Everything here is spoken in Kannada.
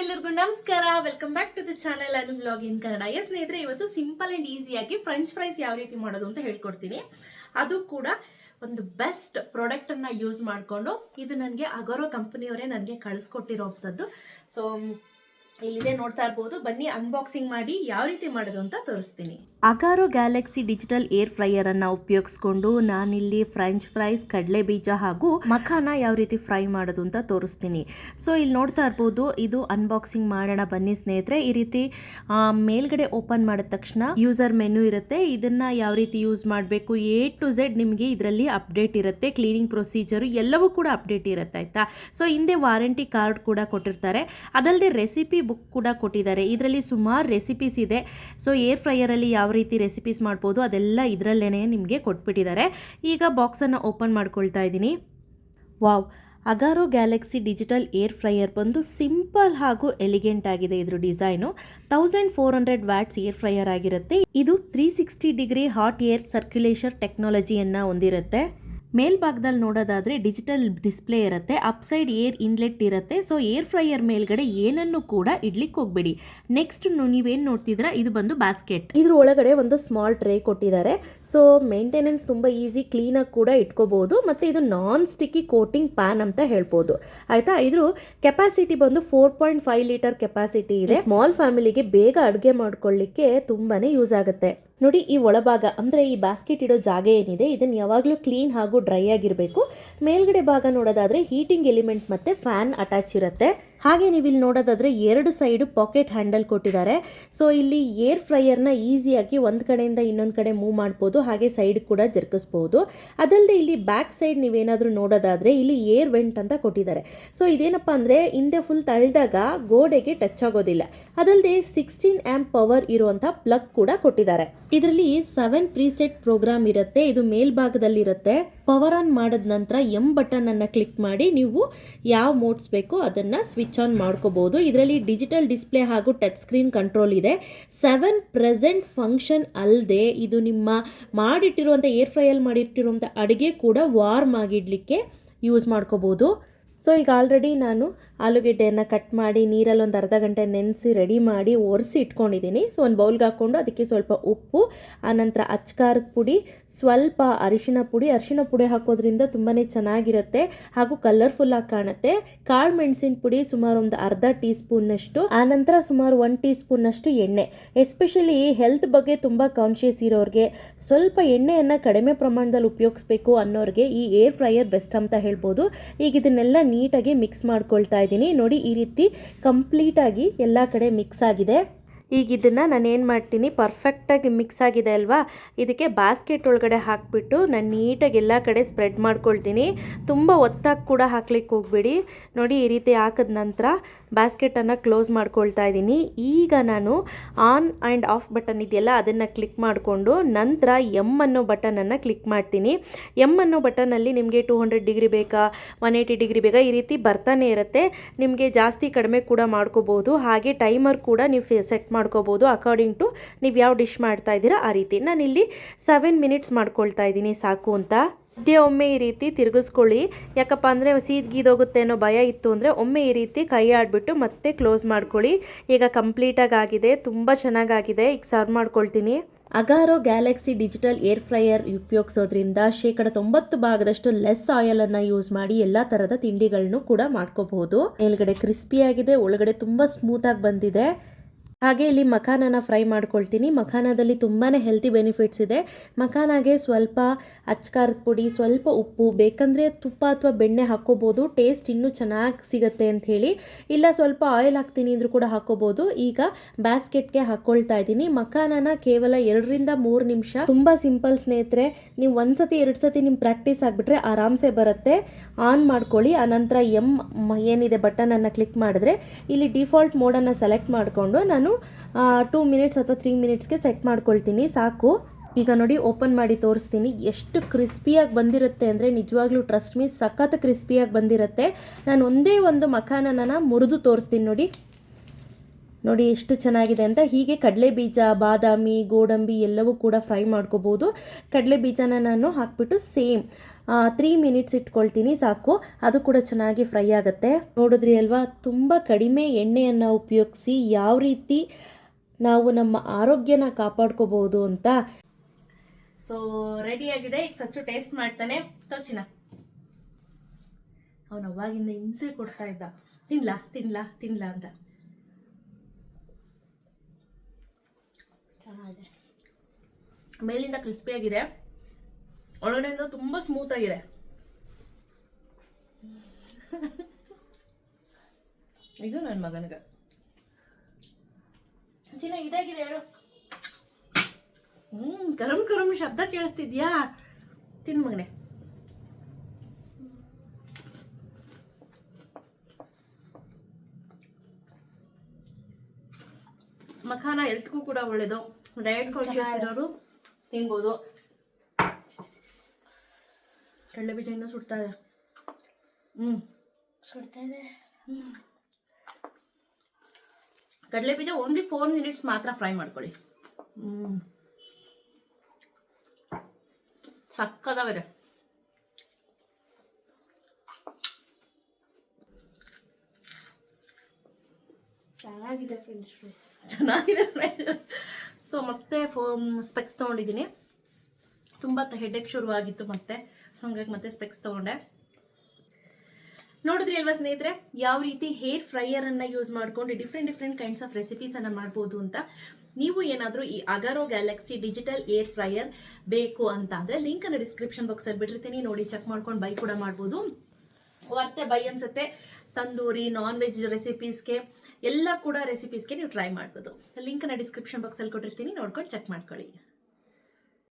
ಎಲ್ಲರಿಗೂ ನಮಸ್ಕಾರ. Welcome back to the channel Anu vlog in Kannada. ಸ್ನೇಹಿತರೆ, ಇವತ್ತು ಸಿಂಪಲ್ ಅಂಡ್ ಈಸಿಯಾಗಿ ಫ್ರೆಂಚ್ ಫ್ರೈಸ್ ಯಾವ ರೀತಿ ಮಾಡೋದು ಅಂತ ಹೇಳ್ಕೊಡ್ತೀನಿ. ಅದು ಕೂಡ ಒಂದು ಬೆಸ್ಟ್ ಪ್ರಾಡಕ್ಟ್ ಅನ್ನ ಯೂಸ್ ಮಾಡಿಕೊಂಡು. ಇದು ನನಗೆ ಅಗೋರೋ ಕಂಪನಿಯವರೇ ನನಗೆ ಕಳಿಸ್ಕೊಟ್ಟಿರೋಂಥದ್ದು. ಸೊ ಇಲ್ಲಿದೆ, ನೋಡ್ತಾ ಇರ್ಬೋದು. ಬನ್ನಿ ಅನ್ಬಾಕ್ಸಿಂಗ್ ಮಾಡಿ ಯಾವ ರೀತಿ ಮಾಡೋದು ಅಂತ ತೋರಿಸ್ತೀನಿ. Agaro galaxy digital air fryer ಅನ್ನ ಉಪಯೋಗಿಸ್ಕೊಂಡು ನಾನಿಲ್ಲಿ ಫ್ರೆಂಚ್ ಫ್ರೈಸ್, ಕಡಲೆ ಬೀಜ ಹಾಗೂ ಮಖಾನ ಯಾವ ರೀತಿ ಫ್ರೈ ಮಾಡೋದು ಅಂತ ತೋರಿಸ್ತೀನಿ. ಸೊ ಇಲ್ಲಿ ನೋಡ್ತಾ ಇರ್ಬೋದು, ಇದು ಅನ್ಬಾಕ್ಸಿಂಗ್ ಮಾಡೋಣ ಬನ್ನಿ ಸ್ನೇಹಿತರೆ. ಈ ರೀತಿ ಮೇಲ್ಗಡೆ ಓಪನ್ ಮಾಡಿದ ತಕ್ಷಣ ಯೂಸರ್ ಮೆನು ಇರುತ್ತೆ. ಇದನ್ನ ಯಾವ ರೀತಿ ಯೂಸ್ ಮಾಡಬೇಕು A to Z ನಿಮಗೆ ಇದರಲ್ಲಿ ಅಪ್ಡೇಟ್ ಇರುತ್ತೆ. ಕ್ಲೀನಿಂಗ್ ಪ್ರೊಸೀಜರು ಎಲ್ಲವೂ ಕೂಡ ಅಪ್ಡೇಟ್ ಇರುತ್ತೆ, ಆಯ್ತಾ. ಸೊ ಹಿಂದೆ ವಾರಂಟಿ ಕಾರ್ಡ್ ಕೂಡ ಕೊಟ್ಟಿರ್ತಾರೆ. ಅದಲ್ಲದೆ ರೆಸಿಪಿ ಬುಕ್ ಕೂಡ ಕೊಟ್ಟಿದ್ದಾರೆ. ಇದರಲ್ಲಿ ಸುಮಾರು ರೆಸಿಪೀಸ್ ಇದೆ. ಸೊ ಏರ್ ಫ್ರೈಯರಲ್ಲಿ ಯಾವ ರೀತಿ ರೆಸಿಪೀಸ್ ಮಾಡ್ಬೋದು ಅದೆಲ್ಲ ಇದರಲ್ಲೇನೆ ನಿಮಗೆ ಕೊಟ್ಬಿಟ್ಟಿದ್ದಾರೆ. ಈಗ ಬಾಕ್ಸನ್ನು ಓಪನ್ ಮಾಡ್ಕೊಳ್ತಾ ಇದ್ದೀನಿ. Wow, Agaro galaxy digital air fryer ಬಂದು ಸಿಂಪಲ್ ಹಾಗೂ ಎಲಿಗೆಂಟ್ ಆಗಿದೆ. ಇದ್ರ ಡಿಸೈನು 1400 ವ್ಯಾಟ್ಸ್ ಏರ್ ಫ್ರೈಯರ್ ಆಗಿರುತ್ತೆ. ಇದು 360 ಡಿಗ್ರಿ ಹಾಟ್ ಏರ್ ಸರ್ಕ್ಯುಲೇಷನ್ ಟೆಕ್ನಾಲಜಿಯನ್ನು ಹೊಂದಿರುತ್ತೆ. ಮೇಲ್ಭಾಗದಲ್ಲಿ ನೋಡೋದಾದರೆ ಡಿಜಿಟಲ್ ಡಿಸ್ಪ್ಲೇ ಇರುತ್ತೆ. ಅಪ್ಸೈಡ್ ಏರ್ ಇನ್ಲೆಟ್ ಇರುತ್ತೆ. ಸೊ ಏರ್ ಫ್ರೈಯರ್ ಮೇಲ್ಗಡೆ ಏನನ್ನು ಕೂಡ ಇಡ್ಲಿಕ್ಕೆ ಹೋಗಬೇಡಿ. ನೆಕ್ಸ್ಟ್ ನೀವೇನು ನೋಡ್ತಿದ್ರ, ಇದು ಬಂದು ಬ್ಯಾಸ್ಕೆಟ್. ಇದ್ರ ಒಳಗಡೆ ಒಂದು ಸ್ಮಾಲ್ ಟ್ರೇ ಕೊಟ್ಟಿದ್ದಾರೆ. ಸೊ ಮೇಂಟೆನೆನ್ಸ್ ತುಂಬ ಈಸಿ, ಕ್ಲೀನಾಗಿ ಕೂಡ ಇಟ್ಕೋಬಹುದು. ಮತ್ತು ಇದು ನಾನ್ ಸ್ಟಿಕ್ಕಿ ಕೋಟಿಂಗ್ ಪ್ಯಾನ್ ಅಂತ ಹೇಳ್ಬೋದು, ಆಯಿತಾ. ಇದ್ರ ಕೆಪಾಸಿಟಿ ಬಂದು 4.5 ಲೀಟರ್ ಕೆಪಾಸಿಟಿ ಇದೆ. ಸ್ಮಾಲ್ ಫ್ಯಾಮಿಲಿಗೆ ಬೇಗ ಅಡುಗೆ ಮಾಡ್ಕೊಳ್ಳಿಕ್ಕೆ ತುಂಬಾ ಯೂಸ್ ಆಗುತ್ತೆ. ನೋಡಿ, ಈ ಒಳಭಾಗ ಅಂದರೆ ಈ ಬ್ಯಾಸ್ಕೆಟ್ ಇಡೋ ಜಾಗ ಏನಿದೆ, ಇದನ್ನು ಯಾವಾಗಲೂ ಕ್ಲೀನ್ ಹಾಗೂ ಡ್ರೈ ಆಗಿರಬೇಕು. ಮೇಲ್ಗಡೆ ಭಾಗ ನೋಡೋದಾದರೆ ಹೀಟಿಂಗ್ ಎಲಿಮೆಂಟ್ ಮತ್ತು ಫ್ಯಾನ್ ಅಟ್ಯಾಚ್ ಇರುತ್ತೆ. ಹಾಗೆ ನೀವು ಇಲ್ಲಿ ನೋಡೋದಾದರೆ 2 ಸೈಡು ಪಾಕೆಟ್ ಹ್ಯಾಂಡಲ್ ಕೊಟ್ಟಿದ್ದಾರೆ. ಸೊ ಇಲ್ಲಿ ಏರ್ ಫ್ರೈಯರ್ನ ಈಸಿಯಾಗಿ ಒಂದು ಕಡೆಯಿಂದ ಇನ್ನೊಂದು ಕಡೆ ಮೂವ್ ಮಾಡ್ಬೋದು, ಹಾಗೆ ಸೈಡ್ ಕೂಡ ಜರ್ಕಿಸ್ಬೋದು. ಅದಲ್ಲದೆ ಇಲ್ಲಿ ಬ್ಯಾಕ್ ಸೈಡ್ ನೀವೇನಾದರೂ ನೋಡೋದಾದರೆ ಇಲ್ಲಿ ಏರ್ ವೆಂಟ್ ಅಂತ ಕೊಟ್ಟಿದ್ದಾರೆ. ಸೊ ಇದೇನಪ್ಪ ಅಂದರೆ ಹಿಂದೆ ಫುಲ್ ತಳ್ಳಿದಾಗ ಗೋಡೆಗೆ ಟಚ್ ಆಗೋದಿಲ್ಲ. ಅದಲ್ಲದೆ 16 ಆಂಪ್ ಪವರ್ ಇರುವಂಥ ಪ್ಲಗ್ ಕೂಡ ಕೊಟ್ಟಿದ್ದಾರೆ. ಇದರಲ್ಲಿ 7 ಪ್ರೀಸೆಟ್ ಪ್ರೋಗ್ರಾಮ್ ಇರುತ್ತೆ. ಇದು ಮೇಲ್ಭಾಗದಲ್ಲಿರುತ್ತೆ. ಪವರ್ ಆನ್ ಮಾಡಿದ ನಂತರ ಬಟನ್ ಅನ್ನು ಕ್ಲಿಕ್ ಮಾಡಿ ನೀವು ಯಾವ ಮೋಡ್ಸ್ ಬೇಕೋ ಅದನ್ನು ಸ್ವಿಚ್ ಆನ್ ಮಾಡ್ಕೋಬಹುದು. ಇದರಲ್ಲಿ ಡಿಜಿಟಲ್ ಡಿಸ್ಪ್ಲೇ ಹಾಗೂ ಟಚ್ ಸ್ಕ್ರೀನ್ ಕಂಟ್ರೋಲ್ ಇದೆ. 7 ಪ್ರೆಸೆಂಟ್ ಫಂಕ್ಷನ್ ಅಲ್ಲದೆ ಇದು ನಿಮ್ಮ ಮಾಡಿಟ್ಟಿರುವಂಥ ಏರ್ ಫ್ರೈಯಲ್ಲಿ ಮಾಡಿಟ್ಟಿರುವಂಥ ಅಡುಗೆ ಕೂಡ ವಾರ್ಮ್ ಆಗಿಡಲಿಕ್ಕೆ ಯೂಸ್ ಮಾಡ್ಕೋಬಹುದು. ಸೊ ಈಗ ಆಲ್ರೆಡಿ ನಾನು ಆಲೂಗೆಡ್ಡೆಯನ್ನು ಕಟ್ ಮಾಡಿ ನೀರಲ್ಲಿ ಒಂದು ಅರ್ಧ ಗಂಟೆ ನೆನೆಸಿ ರೆಡಿ ಮಾಡಿ ಒರೆಸಿ ಇಟ್ಕೊಂಡಿದ್ದೀನಿ. ಸೊ ಒಂದು ಬೌಲ್ಗೆ ಹಾಕ್ಕೊಂಡು ಅದಕ್ಕೆ ಸ್ವಲ್ಪ ಉಪ್ಪು, ಆನಂತರ ಅಚ್ಕಾರದ ಪುಡಿ, ಸ್ವಲ್ಪ ಅರಿಶಿಣ ಪುಡಿ ಹಾಕೋದ್ರಿಂದ ತುಂಬಾ ಚೆನ್ನಾಗಿರುತ್ತೆ ಹಾಗೂ ಕಲರ್ಫುಲ್ಲಾಗಿ ಕಾಣುತ್ತೆ. ಕಾಳು ಮೆಣಸಿನ ಪುಡಿ ಸುಮಾರು ಒಂದು ಅರ್ಧ ಟೀ ಸ್ಪೂನ್ನಷ್ಟು, ಆನಂತರ ಸುಮಾರು 1 ಟೀ ಸ್ಪೂನ್ನಷ್ಟು ಎಣ್ಣೆ. ಎಸ್ಪೆಷಲಿ ಹೆಲ್ತ್ ಬಗ್ಗೆ ತುಂಬ ಕಾನ್ಷಿಯಸ್ ಇರೋರಿಗೆ, ಸ್ವಲ್ಪ ಎಣ್ಣೆಯನ್ನು ಕಡಿಮೆ ಪ್ರಮಾಣದಲ್ಲಿ ಉಪಯೋಗಿಸ್ಬೇಕು ಅನ್ನೋರಿಗೆ ಈ ಏರ್ ಫ್ರೈಯರ್ ಬೆಸ್ಟ್ ಅಂತ ಹೇಳ್ಬೋದು. ಈಗ ಇದನ್ನೆಲ್ಲ ನೀಟಾಗಿ ಮಿಕ್ಸ್ ಮಾಡ್ಕೊಳ್ತಾ ಇದ್ದೀನಿ. ನೋಡಿ, ಈ ರೀತಿ ಕಂಪ್ಲೀಟಾಗಿ ಎಲ್ಲ ಕಡೆ ಮಿಕ್ಸ್ ಆಗಿದೆ. ಈಗ ಇದನ್ನು ನಾನು ಏನು ಮಾಡ್ತೀನಿ, ಪರ್ಫೆಕ್ಟಾಗಿ ಮಿಕ್ಸ್ ಆಗಿದೆ ಅಲ್ವಾ, ಇದಕ್ಕೆ ಬಾಸ್ಕೆಟ್ ಒಳಗಡೆ ಹಾಕಿಬಿಟ್ಟು ನಾನು ನೀಟಾಗಿ ಎಲ್ಲ ಕಡೆ ಸ್ಪ್ರೆಡ್ ಮಾಡ್ಕೊಳ್ತೀನಿ. ತುಂಬ ಒತ್ತಾಗಿ ಕೂಡ ಹಾಕ್ಲಿಕ್ಕೆ ಹೋಗಬೇಡಿ. ನೋಡಿ, ಈ ರೀತಿ ಹಾಕಿದ ನಂತರ ಬಾಸ್ಕೆಟನ್ನು ಕ್ಲೋಸ್ ಮಾಡ್ಕೊಳ್ತಾ ಇದ್ದೀನಿ. ಈಗ ನಾನು ಆನ್ ಆ್ಯಂಡ್ ಆಫ್ ಬಟನ್ ಇದೆಯಲ್ಲ ಅದನ್ನು ಕ್ಲಿಕ್ ಮಾಡಿಕೊಂಡು ನಂತರ ಅನ್ನೋ ಬಟನನ್ನು ಕ್ಲಿಕ್ ಮಾಡ್ತೀನಿ. ಅನ್ನೋ ಬಟನಲ್ಲಿ ನಿಮಗೆ 200 ಡಿಗ್ರಿ ಬೇಕಾ, 180 ಡಿಗ್ರಿ ಬೇಕಾ, ಈ ರೀತಿ ಬರ್ತಾನೆ ಇರುತ್ತೆ. ನಿಮಗೆ ಜಾಸ್ತಿ ಕಡಿಮೆ ಕೂಡ ಮಾಡ್ಕೋಬೋದು. ಹಾಗೆ ಟೈಮರ್ ಕೂಡ ನೀವು ಸೆಟ್ ಮಾಡ್ಕೋಬೋದು ಅಕಾರ್ಡಿಂಗ್ ಟು ನೀವು ಯಾವ ಡಿಶ್ ಮಾಡ್ತಾ ಇದ್ದೀರಾ ಆ ರೀತಿ. ನಾನಿಲ್ಲಿ 7 ಮಿನಿಟ್ಸ್ ಮಾಡ್ಕೊಳ್ತಾ ಇದ್ದೀನಿ ಸಾಕು ಅಂತ. ಒಮ್ಮೆ ಈ ರೀತಿ ತಿರುಗಿಸ್ಕೊಳ್ಳಿ. ಯಾಕಪ್ಪ ಅಂದರೆ ಸೀದ್ಗೀದೋಗುತ್ತೆ ಅನ್ನೋ ಭಯ ಇತ್ತು ಅಂದರೆ ಒಮ್ಮೆ ಈ ರೀತಿ ಕೈ ಆಡಿಬಿಟ್ಟು ಮತ್ತೆ ಕ್ಲೋಸ್ ಮಾಡ್ಕೊಳ್ಳಿ. ಈಗ ಕಂಪ್ಲೀಟಾಗಿ ಆಗಿದೆ, ತುಂಬ ಚೆನ್ನಾಗಾಗಿದೆ. ಈಗ ಸರ್ವ್ ಮಾಡ್ಕೊಳ್ತೀನಿ. Agaro galaxy digital air fryer ಉಪಯೋಗಿಸೋದ್ರಿಂದ 90% ಲೆಸ್ ಆಯಿಲನ್ನು ಯೂಸ್ ಮಾಡಿ ಎಲ್ಲ ಥರದ ತಿಂಡಿಗಳನ್ನು ಕೂಡ ಮಾಡ್ಕೋಬಹುದು. ಮೇಲ್ಗಡೆ ಕ್ರಿಸ್ಪಿಯಾಗಿದೆ, ಒಳಗಡೆ ತುಂಬ ಸ್ಮೂತಾಗಿ ಬಂದಿದೆ. ಹಾಗೆ ಇಲ್ಲಿ ಮಖಾನನ ಫ್ರೈ ಮಾಡ್ಕೊಳ್ತೀನಿ. ಮಖಾನದಲ್ಲಿ ತುಂಬಾ ಹೆಲ್ತಿ ಬೆನಿಫಿಟ್ಸ್ ಇದೆ. ಮಖಾನಾಗೆ ಸ್ವಲ್ಪ ಅಚ್ಕಾರದ ಪುಡಿ, ಸ್ವಲ್ಪ ಉಪ್ಪು, ಬೇಕಂದರೆ ತುಪ್ಪ ಅಥವಾ ಬೆಣ್ಣೆ ಹಾಕ್ಕೋಬೋದು, ಟೇಸ್ಟ್ ಇನ್ನೂ ಚೆನ್ನಾಗಿ ಸಿಗುತ್ತೆ ಅಂತ ಹೇಳಿ. ಇಲ್ಲ ಸ್ವಲ್ಪ ಆಯಿಲ್ ಹಾಕ್ತೀನಿ ಅಂದರೂ ಕೂಡ ಹಾಕ್ಕೋಬೋದು. ಈಗ ಬ್ಯಾಸ್ಕೆಟ್ಗೆ ಹಾಕ್ಕೊಳ್ತಾ ಇದ್ದೀನಿ. ಮಖಾನನ ಕೇವಲ 2 ರಿಂದ 3 ನಿಮಿಷ. ತುಂಬ ಸಿಂಪಲ್ ಸ್ನೇಹಿತರೆ. ನೀವು 1 ಸತಿ 2 ಸತಿ ನಿಮ್ಮ ಪ್ರಾಕ್ಟೀಸ್ ಆಗಿಬಿಟ್ರೆ ಆರಾಮ್ಸೆ ಬರುತ್ತೆ. ಆನ್ ಮಾಡ್ಕೊಳ್ಳಿ. ಆನಂತರ ಏನಿದೆ ಬಟನನ್ನು ಕ್ಲಿಕ್ ಮಾಡಿದ್ರೆ ಇಲ್ಲಿ ಡಿಫಾಲ್ಟ್ ಮೋಡನ್ನು ಸೆಲೆಕ್ಟ್ ಮಾಡಿಕೊಂಡು ನಾನು 2 ಮಿನಿಟ್ಸ್ ಅಥವಾ 3 ಮಿನಿಟ್ಸ್ಗೆ ಸೆಟ್ ಮಾಡ್ಕೊಳ್ತೀನಿ, ಸಾಕು. ಈಗ ನೋಡಿ, ಓಪನ್ ಮಾಡಿ ತೋರಿಸ್ತೀನಿ. ಎಷ್ಟು ಕ್ರಿಸ್ಪಿಯಾಗಿ ಬಂದಿರುತ್ತೆ ಅಂದರೆ ನಿಜವಾಗ್ಲೂ ಟ್ರಸ್ಟ್ ಮೀ, ಸಖತ್ ಕ್ರಿಸ್ಪಿಯಾಗಿ ಬಂದಿರುತ್ತೆ. ನಾನು ಒಂದೇ ಒಂದು ಮಖಾನನ ಮುರಿದು ತೋರಿಸ್ತೀನಿ ನೋಡಿ. ನೋಡಿ ಎಷ್ಟು ಚೆನ್ನಾಗಿದೆ ಅಂತ. ಹೀಗೆ ಕಡಲೆ ಬೀಜ, ಬಾದಾಮಿ, ಗೋಡಂಬಿ ಎಲ್ಲವೂ ಕೂಡ ಫ್ರೈ ಮಾಡ್ಕೋಬೋದು. ಕಡಲೆ ಬೀಜನ ನಾನು ಹಾಕ್ಬಿಟ್ಟು ಸೇಮ್ 3 ಮಿನಿಟ್ಸ್ ಇಟ್ಕೊಳ್ತೀನಿ ಸಾಕು. ಅದು ಕೂಡ ಚೆನ್ನಾಗಿ ಫ್ರೈ ಆಗುತ್ತೆ. ನೋಡಿದ್ರಿ ಅಲ್ವಾ, ತುಂಬ ಕಡಿಮೆ ಎಣ್ಣೆಯನ್ನು ಉಪಯೋಗಿಸಿ ಯಾವ ರೀತಿ ನಾವು ನಮ್ಮ ಆರೋಗ್ಯನ ಕಾಪಾಡ್ಕೋಬಹುದು ಅಂತ. ಸೊ ರೆಡಿಯಾಗಿದೆ. ಈಗ ಸಚ್ಚು ಟೇಸ್ಟ್ ಮಾಡ್ತಾನೆ. ತೋಚಿನ ಅವನು ಅವಾಗಿಂದ ಹಿಂಸೆ ಕೊಡ್ತಾ ಇದ್ದ, ತಿನ್ಲಾ ತಿನ್ಲಾ ತಿನ್ಲಾ ಅಂತ. ಚೆನ್ನಾಗಿದೆ, ಮೇಲಿಂದ ಕ್ರಿಸ್ಪಿಯಾಗಿದೆ, ಒಳಗಡೆಯಿಂದ ತುಂಬ ಸ್ಮೂತ್ ಆಗಿದೆ. ಇದು ನನ್ನ ಮಗನಿಗೆ ಚಿನ್ನ ಇದಾಗಿದೆ ಹೇಳು. ಕರಂ ಕರಂ ಶಬ್ದ ಕೇಳಿಸ್ತಿದ್ಯಾ? ತಿನ್ ಮಗನೆ. ಮಖಾನ ಹೆಲ್ತ್ಗೂ ಕೂಡ ಒಳ್ಳೇದು. ಡಯಟ್ ಕಾನ್ಶಿಯಸ್ ಇರೋರು ತಿನ್ಬೋದು. ಕಡಲೆ ಬೀಜ ಇನ್ನೂ ಸುಡ್ತಾ ಇದೆ. ಸುಡ್ತಾ ಇದೆ. ಕಡಲೆ ಬೀಜ ಓನ್ಲಿ 4 ಮಿನಿಟ್ಸ್ ಮಾತ್ರ ಫ್ರೈ ಮಾಡ್ಕೊಳ್ಳಿ. ಸಕ್ಕದಾಗಿದೆ. ಚೆನ್ನಾಗಿದೆ ಫ್ರೆಂಚ್ ಫ್ರೈಸ್, ಚೆನ್ನಾಗಿದೆ. ಸೊ ಮತ್ತೆ ಸ್ಪೆಕ್ಸ್ ತೊಗೊಂಡಿದ್ದೀನಿ. ತುಂಬ ಹೆಡ್ಏಕ್ ಶುರುವಾಗಿತ್ತು ಮತ್ತೆ, ಹಾಗಾಗಿ ಮತ್ತೆ ಸ್ಪೆಕ್ಸ್ ತೊಗೊಂಡೆ. ನೋಡಿದ್ರಿ ಅಲ್ವಾ ಸ್ನೇಹಿತರೆ, ಯಾವ ರೀತಿ ಹೇರ್ ಫ್ರೈಯರನ್ನು ಯೂಸ್ ಮಾಡ್ಕೊಂಡು ಡಿಫ್ರೆಂಟ್ ಕೈಂಡ್ಸ್ ಆಫ್ ರೆಸಿಪೀಸನ್ನು ಮಾಡ್ಬೋದು ಅಂತ. ನೀವು ಏನಾದರೂ ಈ Agaro galaxy digital air fryer ಬೇಕು ಅಂತ ಅಂದರೆ ಲಿಂಕನ್ನು ಡಿಸ್ಕ್ರಿಪ್ಷನ್ ಬಾಕ್ಸಲ್ಲಿ ಬಿಟ್ಟಿರ್ತೀನಿ, ನೋಡಿ ಚೆಕ್ ಮಾಡ್ಕೊಂಡು ಬೈ ಕೂಡ ಮಾಡ್ಬೋದು. ವರ್ತೆ ಬೈ ಅನ್ಸುತ್ತೆ. ತಂದೂರಿ, ನಾನ್ ವೆಜ್ ರೆಸಿಪೀಸ್ಗೆ ಎಲ್ಲ ಕೂಡ ರೆಸಿಪೀಸ್ಗೆ ನೀವು ಟ್ರೈ ಮಾಡ್ಬೋದು. ಲಿಂಕನ್ನು ಡಿಸ್ಕ್ರಿಪ್ಷನ್ ಬಾಕ್ಸಲ್ಲಿ ಕೊಟ್ಟಿರ್ತೀನಿ, ನೋಡ್ಕೊಂಡು ಚೆಕ್ ಮಾಡ್ಕೊಳ್ಳಿ.